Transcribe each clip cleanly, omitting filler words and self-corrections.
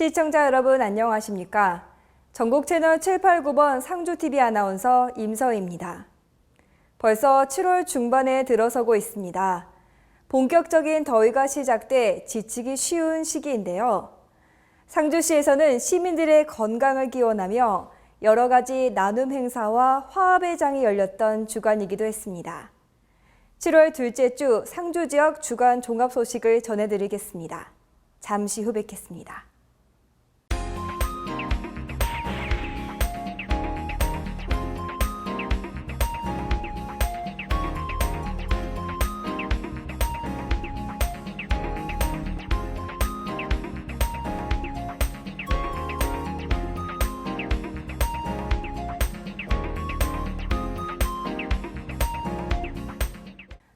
시청자 여러분 안녕하십니까? 전국 채널 789번 상주TV 아나운서 임서희입니다. 벌써 7월 중반에 들어서고 있습니다. 본격적인 더위가 시작돼 지치기 쉬운 시기인데요. 상주시에서는 시민들의 건강을 기원하며 여러 가지 나눔 행사와 화합의 장이 열렸던 주간이기도 했습니다. 7월 둘째 주 상주 지역 주간 종합 소식을 전해드리겠습니다. 잠시 후 뵙겠습니다.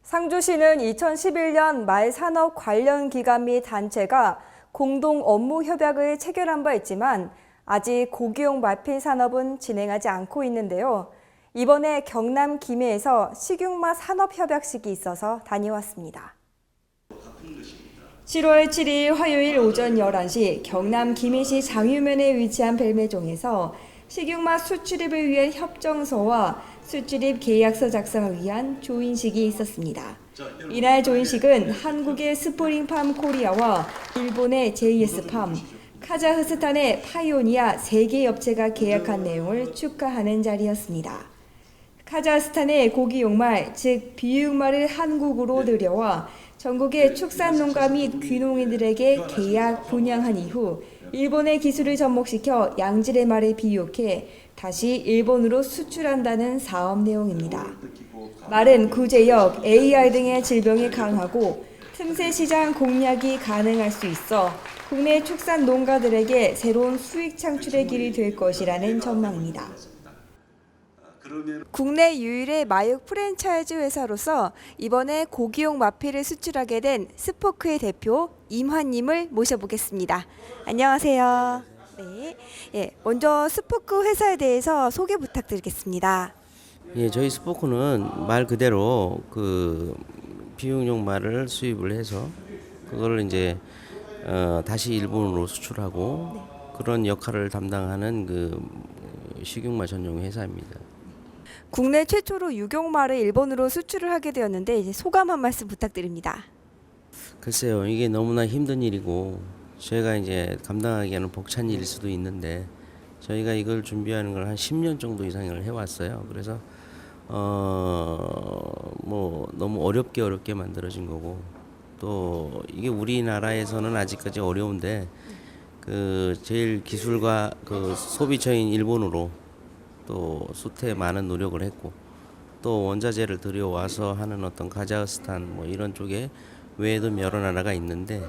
상주시는 2011년 말 산업 관련 기관 및 단체가 공동 업무 협약을 체결한 바 있지만 아직 고기용 마필 산업은 진행하지 않고 있는데요. 이번에 경남 김해에서 식용맛 산업 협약식이 있어서 다녀왔습니다. 7월 7일 화요일 오전 11시 경남 김해시 장유면에 위치한 벨매종에서 식용맛 수출입을 위한 협정서와 수출입 계약서 작성을 위한 조인식이 있었습니다. 이날 조인식은 한국의 스프링팜 코리아와 일본의 JS팜, 카자흐스탄의 파이오니아 3개 업체가 계약한 내용을 축하하는 자리였습니다. 카자흐스탄의 고기용말, 즉 비육말을 한국으로 들여와 전국의 축산농가 및 귀농인들에게 계약 분양한 이후 일본의 기술을 접목시켜 양질의 말을 비육해 다시 일본으로 수출한다는 사업 내용입니다. 말은 구제역, AR 등의 질병에 강하고 틈새 시장 공략이 가능할 수 있어 국내 축산 농가들에게 새로운 수익 창출의 길이 될 것이라는 전망입니다. 국내 유일의 마육 프랜차이즈 회사로서 이번에 고기용 마필을 수출하게 된 스포크의 대표 임환님을 모셔보겠습니다. 안녕하세요. 네, 먼저 스포크 회사에 대해서 소개 부탁드리겠습니다. 예, 저희 스포크는 말 그대로 그 비용용 말을 수입을 해서 그걸 이제 다시 일본으로 수출하고 그런 역할을 담당하는 그 식용말 전용 회사입니다. 국내 최초로 유경말을 일본으로 수출을 하게 되었는데 이제 소감 한 말씀 부탁드립니다. 글쎄요, 이게 너무나 힘든 일이고 저희가 이제 감당하기에는 벅찬 일일 수도 있는데 저희가 이걸 준비하는 걸 한 10년 정도 이상을 해왔어요. 그래서 뭐 너무 어렵게 만들어진 거고 또 이게 우리나라에서는 아직까지 어려운데 그 제일 기술과 그 소비처인 일본으로 또 수태에 많은 노력을 했고 또 원자재를 들여와서 하는 어떤 카자흐스탄 뭐 이런 쪽에 외에도 여러 나라가 있는데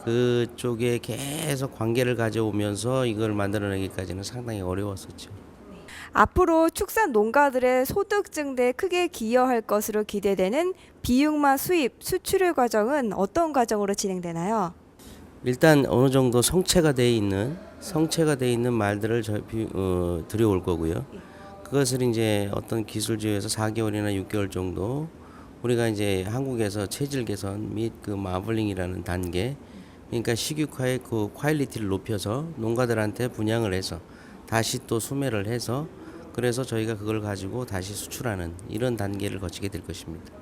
그쪽에 계속 관계를 가져오면서 이걸 만들어내기까지는 상당히 어려웠었죠. 앞으로 축산 농가들의 소득 증대에 크게 기여할 것으로 기대되는 비육맛 수입, 수출의 과정은 어떤 과정으로 진행되나요? 일단 어느 정도 성체가 돼 있는 말들을 들여올 거고요. 그것을 이제 어떤 기술지에서 4개월이나 6개월 정도 우리가 이제 한국에서 체질 개선 및 그 마블링이라는 단계, 그러니까 식육화의 그 퀄리티를 높여서 농가들한테 분양을 해서 다시 또 수매를 해서 그래서 저희가 그걸 가지고 다시 수출하는 이런 단계를 거치게 될 것입니다.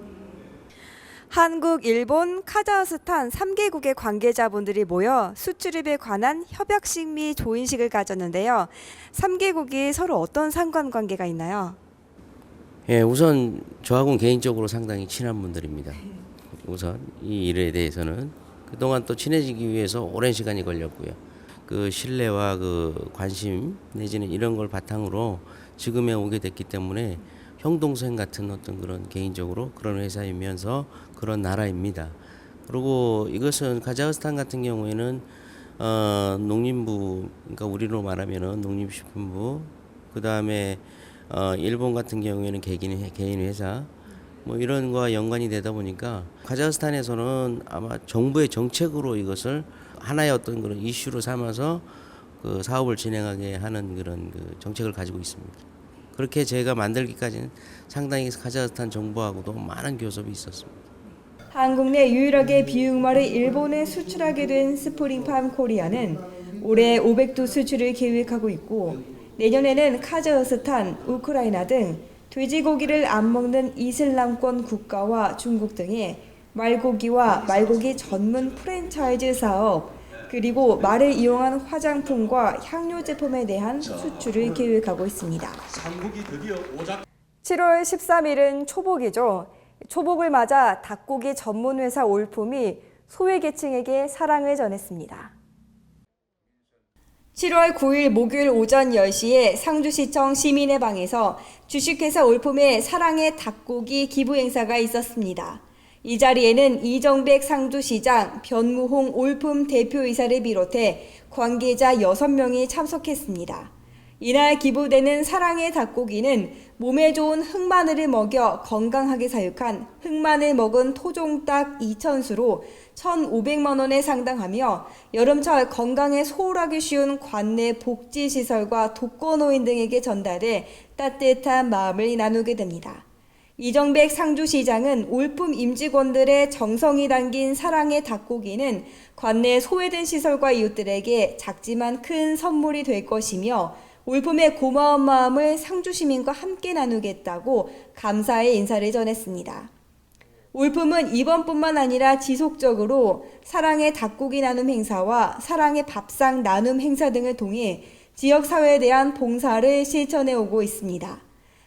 한국, 일본, 카자흐스탄 3개국의 관계자분들이 모여 수출입에 관한 협약식 및 조인식을 가졌는데요. 3개국이 서로 어떤 상관관계가 있나요? 예, 우선 저하고는 개인적으로 상당히 친한 분들입니다. 우선 이 일에 대해서는 그동안 또 친해지기 위해서 오랜 시간이 걸렸고요. 그 신뢰와 그 관심 내지는 이런 걸 바탕으로 지금에 오게 됐기 때문에 형 동생 같은 어떤 그런 개인적으로 그런 회사이면서 그런 나라입니다. 그리고 이것은 카자흐스탄 같은 경우에는 농림부, 그러니까 우리로 말하면은 농림식품부, 그 다음에 일본 같은 경우에는 개인 회사 뭐 이런 거와 연관이 되다 보니까 카자흐스탄에서는 아마 정부의 정책으로 이것을 하나의 어떤 그런 이슈로 삼아서 그 사업을 진행하게 하는 그런 그 정책을 가지고 있습니다. 그렇게 제가 만들기까지는 상당히 카자흐스탄 정부하고도 많은 교섭이 있었습니다. 한국 내 유일하게 비육말을 일본에 수출하게 된 스프링팜 코리아는 올해 500도 수출을 계획하고 있고 내년에는 카자흐스탄, 우크라이나 등 돼지고기를 안 먹는 이슬람권 국가와 중국 등의 말고기와 말고기 전문 프랜차이즈 사업, 그리고 말을 이용한 화장품과 향료 제품에 대한 수출을 계획하고 있습니다. 7월 13일은 초복이죠. 초복을 맞아 닭고기 전문 회사 올품이 소외계층에게 사랑을 전했습니다. 7월 9일 목요일 오전 10시에 상주시청 시민의 방에서 주식회사 올품의 사랑의 닭고기 기부 행사가 있었습니다. 이 자리에는 이정백 상주시장, 변무홍 올품 대표이사를 비롯해 관계자 6명이 참석했습니다. 이날 기부되는 사랑의 닭고기는 몸에 좋은 흑마늘을 먹여 건강하게 사육한 흑마늘 먹은 토종닭 2,000수로 1,500만 원에 상당하며 여름철 건강에 소홀하기 쉬운 관내 복지시설과 독거노인 등에게 전달해 따뜻한 마음을 나누게 됩니다. 이정백 상주시장은 올품 임직원들의 정성이 담긴 사랑의 닭고기는 관내 소외된 시설과 이웃들에게 작지만 큰 선물이 될 것이며 올품의 고마운 마음을 상주시민과 함께 나누겠다고 감사의 인사를 전했습니다. 올품은 이번뿐만 아니라 지속적으로 사랑의 닭고기 나눔 행사와 사랑의 밥상 나눔 행사 등을 통해 지역사회에 대한 봉사를 실천해 오고 있습니다.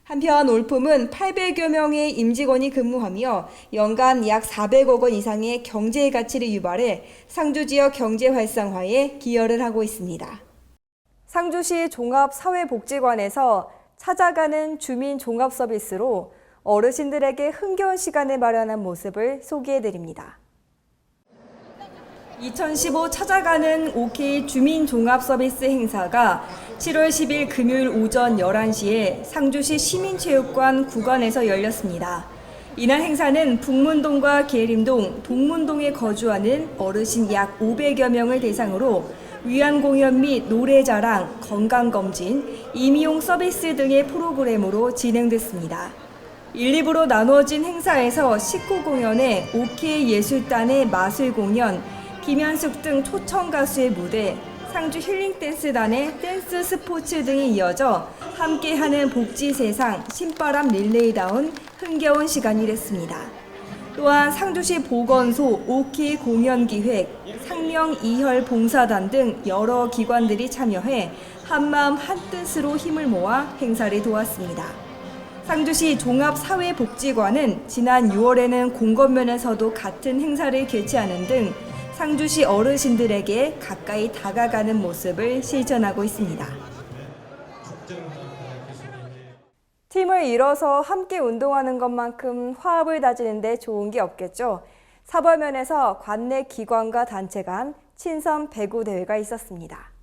한편 올품은 800여 명의 임직원이 근무하며 연간 약 400억 원 이상의 경제 가치를 유발해 상주 지역 경제 활성화에 기여를 하고 있습니다. 상주시 종합사회복지관에서 찾아가는 주민 종합 서비스로 어르신들에게 흥겨운 시간을 마련한 모습을 소개해드립니다. 2015 찾아가는 OK 주민 종합 서비스 행사가 7월 10일 금요일 오전 11시에 상주시 시민체육관 구관에서 열렸습니다. 이날 행사는 북문동과 계림동, 동문동에 거주하는 어르신 약 500여 명을 대상으로 위안 공연 및 노래자랑, 건강검진, 임의용 서비스 등의 프로그램으로 진행됐습니다. 1, 2부로 나누어진 행사에서 식후 공연에 OK 예술단의 마술 공연, 김현숙 등 초청 가수의 무대, 상주 힐링댄스단의 댄스 스포츠 등이 이어져 함께하는 복지세상 신바람 릴레이다운 흥겨운 시간이 됐습니다. 또한 상주시 보건소 OK 공연기획, 상명 이혈 봉사단 등 여러 기관들이 참여해 한마음 한뜻으로 힘을 모아 행사를 도왔습니다. 상주시 종합사회복지관은 지난 6월에는 공건면에서도 같은 행사를 개최하는 등 상주시 어르신들에게 가까이 다가가는 모습을 실천하고 있습니다. 팀을 이뤄서 함께 운동하는 것만큼 화합을 다지는 데 좋은 게 없겠죠. 사벌면에서 관내 기관과 단체가 한 친선 배구 대회가 있었습니다.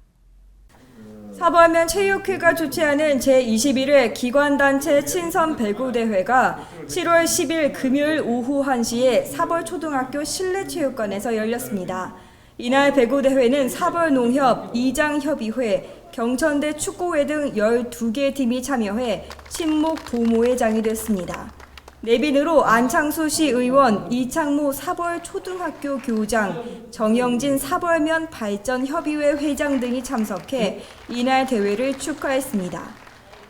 사벌면 체육회가 주최하는 제21회 기관단체 친선 배구 대회가 7월 10일 금요일 오후 1시에 사벌초등학교 실내체육관에서 열렸습니다. 이날 배구 대회는 사벌농협, 이장협의회, 경천대 축구회 등 12개 팀이 참여해 친목 도모회장이 됐습니다. 내빈으로 안창수시 의원, 이창모 사벌초등학교 교장, 정영진 사벌면 발전협의회 회장 등이 참석해 이날 대회를 축하했습니다.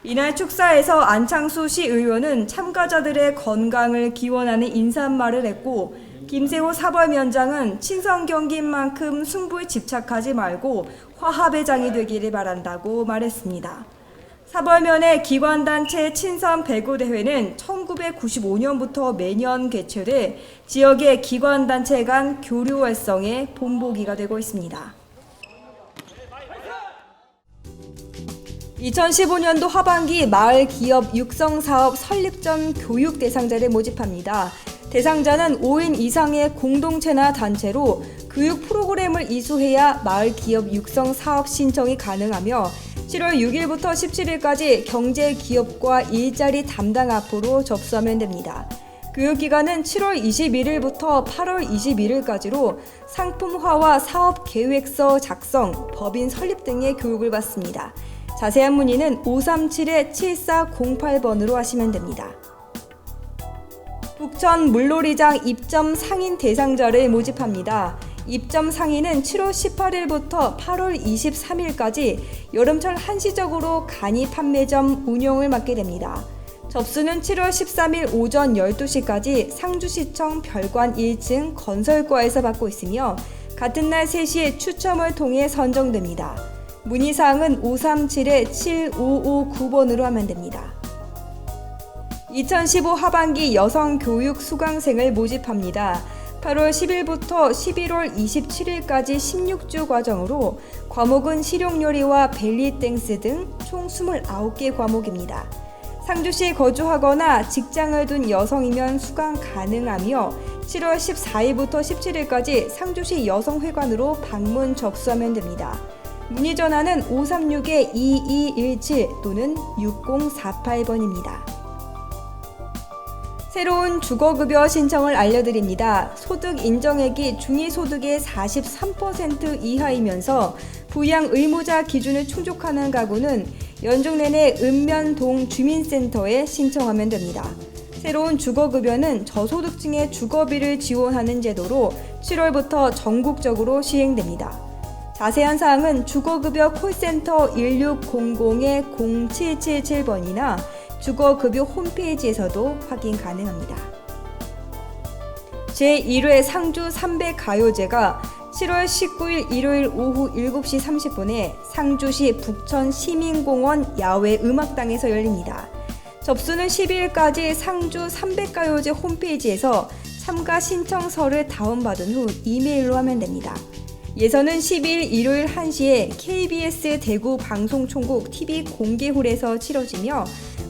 이날 축사에서 안창수시 의원은 참가자들의 건강을 기원하는 인사말을 했고 김세호 사벌면장은 친선 경기인 만큼 승부에 집착하지 말고 화합의 장이 되기를 바란다고 말했습니다. 사벌면의 기관단체 친선 배구 대회는 1995년부터 매년 개최돼 지역의 기관단체 간 교류 활성의 본보기가 되고 있습니다. 2015년도 하반기 마을 기업 육성 사업 설립 전 교육 대상자를 모집합니다. 대상자는 5인 이상의 공동체나 단체로 교육 프로그램을 이수해야 마을 기업 육성 사업 신청이 가능하며 7월 6일부터 17일까지 경제기업과 일자리 담당 앞으로 접수하면 됩니다. 교육기간은 7월 21일부터 8월 21일까지로 상품화와 사업계획서 작성, 법인 설립 등의 교육을 받습니다. 자세한 문의는 537-7408번으로 하시면 됩니다. 북천 물놀이장 입점 상인 대상자를 모집합니다. 입점 상인은 7월 18일부터 8월 23일까지 여름철 한시적으로 간이 판매점 운영을 맡게 됩니다. 접수는 7월 13일 오전 12시까지 상주시청 별관 1층 건설과에서 받고 있으며 같은 날 3시에 추첨을 통해 선정됩니다. 문의사항은 537-7559번으로 하면 됩니다. 2015 하반기 여성 교육 수강생을 모집합니다. 8월 10일부터 11월 27일까지 16주 과정으로 과목은 실용요리와 벨리댄스 등 총 29개 과목입니다. 상주시에 거주하거나 직장을 둔 여성이면 수강 가능하며 7월 14일부터 17일까지 상주시 여성회관으로 방문 접수하면 됩니다. 문의 전화는 536-2217 또는 6048번입니다. 새로운 주거급여 신청을 알려드립니다. 소득 인정액이 중위소득의 43% 이하이면서 부양 의무자 기준을 충족하는 가구는 연중 내내 읍면동 주민센터에 신청하면 됩니다. 새로운 주거급여는 저소득층의 주거비를 지원하는 제도로 7월부터 전국적으로 시행됩니다. 자세한 사항은 주거급여 콜센터 1600-0777번이나 주거급여 홈페이지에서도 확인 가능합니다. 제1회 상주 300 가요제가 7월 19일 일요일 오후 7시 30분에 상주시 북천 시민공원 야외 음악당에서 열립니다. 접수는 12일까지 상주 300 가요제 홈페이지에서 참가 신청서를 다운받은 후 이메일로 하면 됩니다. 예선은 12일 일요일 1시에 KBS 대구 방송총국 TV 공개홀에서 치러지며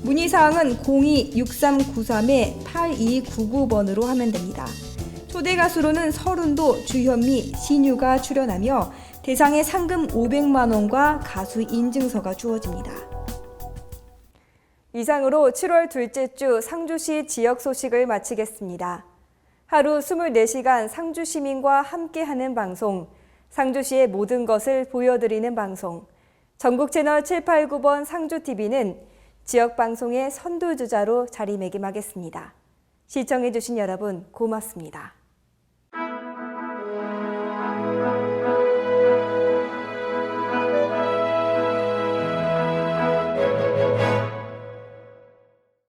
문의사항은 02-6393-8299번으로 하면 됩니다. 초대 가수로는 서른도, 주현미, 신유가 출연하며 대상에 상금 500만 원과 가수 인증서가 주어집니다. 이상으로 7월 둘째 주 상주시 지역 소식을 마치겠습니다. 하루 24시간 상주 시민과 함께하는 방송, 상주시의 모든 것을 보여드리는 방송, 전국 채널 789번 상주TV는 지역 방송의 선두주자로 자리매김하겠습니다. 시청해주신 여러분 고맙습니다.